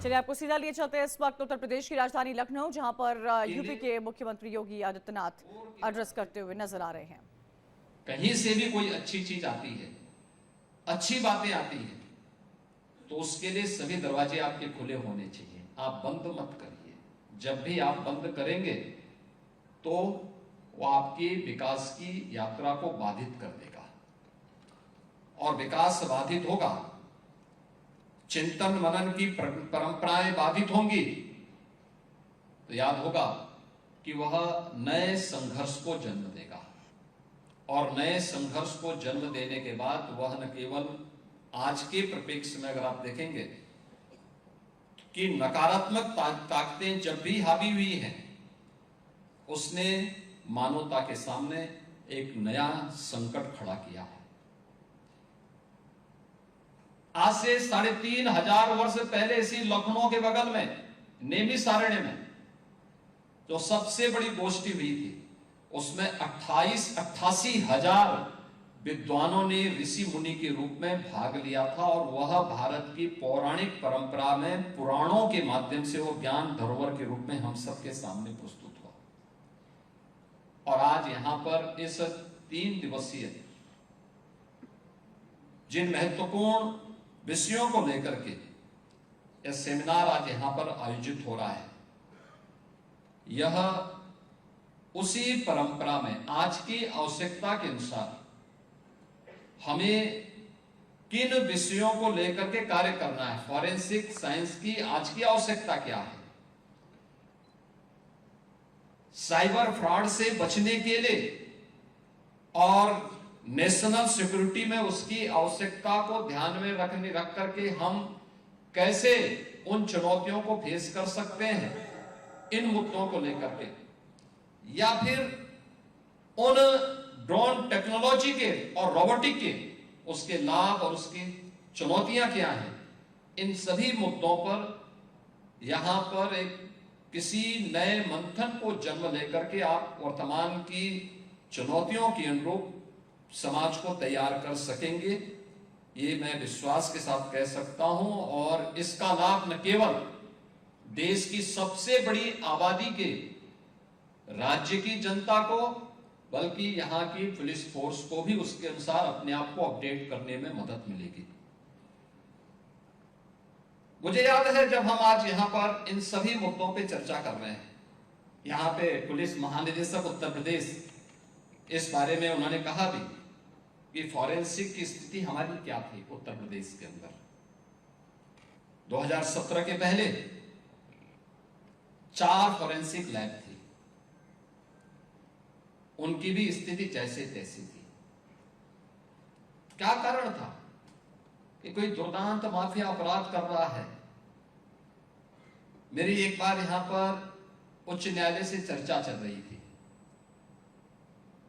चलिए आपको सीधा लिए चलते हैं इस वक्त उत्तर प्रदेश की राजधानी लखनऊ, जहां पर यूपी के मुख्यमंत्री योगी आदित्यनाथ एड्रेस करते हुए नजर आ रहे हैं। कहीं से भी कोई अच्छी चीज आती है, अच्छी बातें आती है, तो उसके लिए सभी दरवाजे आपके खुले होने चाहिए। आप बंद मत करिए। जब भी आप बंद करेंगे तो वो आपकी विकास की यात्रा को बाधित कर देगा, और विकास बाधित होगा, चिंतन मनन की परंपराएं बाधित होंगी, तो याद होगा कि वह नए संघर्ष को जन्म देगा, और नए संघर्ष को जन्म देने के बाद वह न केवल आज के परिप्रेक्ष्य में अगर आप देखेंगे कि नकारात्मक ताकतें जब भी हावी हुई हैं, उसने मानवता के सामने एक नया संकट खड़ा किया है। आज से 3500 वर्ष पहले इसी लखनऊ के बगल में नेमिसारण्य में जो सबसे बड़ी गोष्ठी हुई थी, उसमें 88,000 विद्वानों ने ऋषि मुनि के रूप में भाग लिया था, और वह भारत की पौराणिक परंपरा में पुराणों के माध्यम से वो ज्ञान धरोहर के रूप में हम सबके सामने प्रस्तुत हुआ। और आज यहां पर इस 3 दिवसीय जिन महत्वपूर्ण विषयों को लेकर के यह सेमिनार आज यहां पर आयोजित हो रहा है, यह उसी परंपरा में आज की आवश्यकता के अनुसार हमें किन विषयों को लेकर के कार्य करना है। फॉरेंसिक साइंस की आज की आवश्यकता क्या है, साइबर फ्रॉड से बचने के लिए और नेशनल सिक्योरिटी में उसकी आवश्यकता को ध्यान में रख करके हम कैसे उन चुनौतियों को फेस कर सकते हैं, इन मुद्दों को लेकर के, या फिर उन ड्रोन टेक्नोलॉजी के और रोबोटिक के उसके लाभ और उसकी चुनौतियां क्या हैं, इन सभी मुद्दों पर यहां पर एक किसी नए मंथन को जन्म लेकर के आप वर्तमान की चुनौतियों के अनुरूप समाज को तैयार कर सकेंगे, ये मैं विश्वास के साथ कह सकता हूं। और इसका लाभ न केवल देश की सबसे बड़ी आबादी के राज्य की जनता को, बल्कि यहां की पुलिस फोर्स को भी उसके अनुसार अपने आप को अपडेट करने में मदद मिलेगी। मुझे याद है जब हम आज यहां पर इन सभी मुद्दों पे चर्चा कर रहे हैं, यहां पे पुलिस महानिदेशक उत्तर प्रदेश इस बारे में उन्होंने कहा भी कि फॉरेंसिक की स्थिति हमारी क्या थी उत्तर प्रदेश के अंदर। 2017 के पहले 4 फॉरेंसिक लैब थी, उनकी भी स्थिति जैसे तैसी थी। क्या कारण था कि कोई दुर्दांत माफिया अपराध कर रहा है। मेरी एक बार यहां पर उच्च न्यायालय से चर्चा चल रही थी,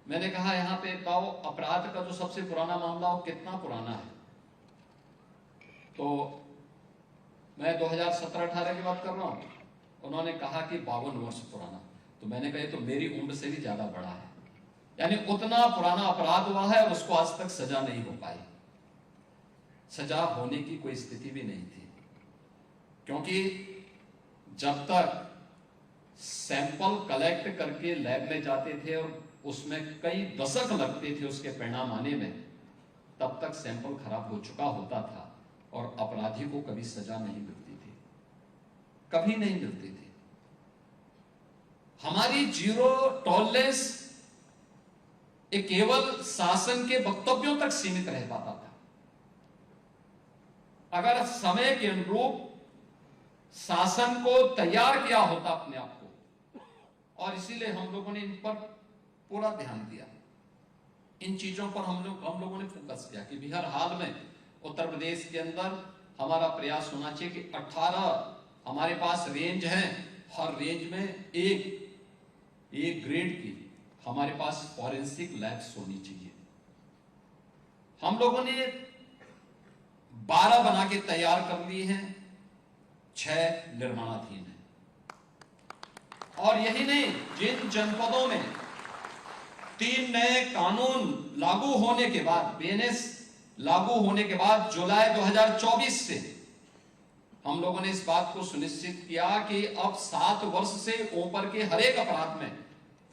मैंने कहा यहां पे बताओ अपराध का जो सबसे पुराना मामला वो कितना पुराना है। तो मैं 2017-18 की बात कर रहा हूं, उन्होंने कहा कि 52 वर्ष पुराना। तो मैंने कहा तो मेरी उम्र से भी ज्यादा बड़ा है, यानी उतना पुराना अपराध हुआ है और उसको आज तक सजा नहीं हो पाई। सजा होने की कोई स्थिति भी नहीं थी, क्योंकि जब तक सैंपल कलेक्ट करके लैब में जाते थे और उसमें कई दशक लगते थे उसके परिणाम आने में, तब तक सैंपल खराब हो चुका होता था और अपराधी को कभी सजा नहीं मिलती थी, कभी नहीं मिलती थी। हमारी जीरो टॉलरेंस एक केवल शासन के वक्तव्यों तक सीमित रह पाता था। अगर समय के अनुरूप शासन को तैयार किया होता अपने आप को, और इसीलिए हम लोगों ने इन पर पूरा ध्यान दिया, इन चीजों पर हम लोगों ने फोकस किया कि हर हाल में उत्तर प्रदेश के अंदर हमारा प्रयास होना चाहिए कि 18 हमारे पास रेंज हैं, हर रेंज में एक ग्रेड की हमारे पास फॉरेंसिक लैब्स होनी चाहिए। हम लोगों ने 12 बना के तैयार कर ली हैं, 6 निर्माणाधीन है। और यही नहीं, जिन जनपदों में 3 नए कानून लागू होने के बाद, बीएनएस लागू होने के बाद जुलाई 2024 से हम लोगों ने इस बात को सुनिश्चित किया कि अब 7 वर्ष से ऊपर के हर एक अपराध में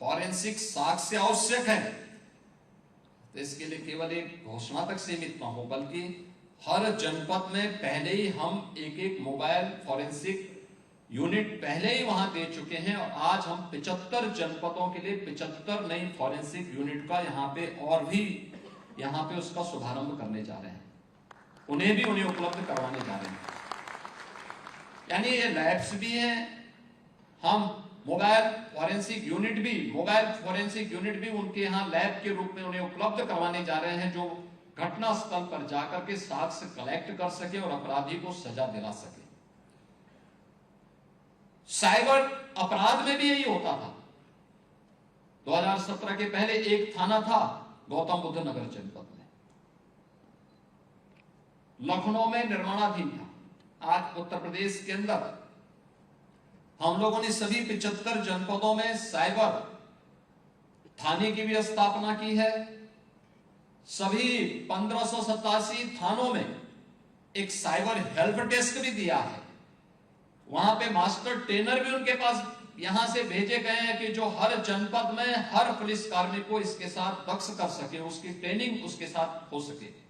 फॉरेंसिक साक्ष्य आवश्यक है। तो इसके लिए केवल एक घोषणा तक सीमित न हो, बल्कि हर जनपद में पहले ही हम एक मोबाइल फॉरेंसिक यूनिट पहले ही वहां दे चुके हैं और आज हम 75 जनपदों के लिए 75 नई फॉरेंसिक यूनिट का यहां पे और भी यहां पे उसका शुभारंभ करने जा रहे हैं, उन्हें उपलब्ध करवाने जा रहे हैं। यानी ये लैब्स भी हैं, हम मोबाइल फॉरेंसिक यूनिट भी उनके यहां लैब के रूप में उन्हें उपलब्ध करवाने जा रहे हैं, जो घटना स्थल पर जाकर के साक्ष्य कलेक्ट कर सके और अपराधी को सजा दिला सके। साइबर अपराध में भी यही होता था। 2017 के पहले एक थाना था गौतम बुद्ध नगर जनपद में, लखनऊ में निर्माणाधीन था। आज उत्तर प्रदेश के अंदर हम लोगों ने सभी 75 जनपदों में साइबर थाने की भी स्थापना की है। सभी 1587 थानों में एक साइबर हेल्प डेस्क भी दिया है। वहां पे मास्टर ट्रेनर भी उनके पास यहां से भेजे गए हैं कि जो हर जनपद में हर पुलिस कार्मिक को इसके साथ दक्ष कर सके, उसकी ट्रेनिंग उसके साथ हो सके।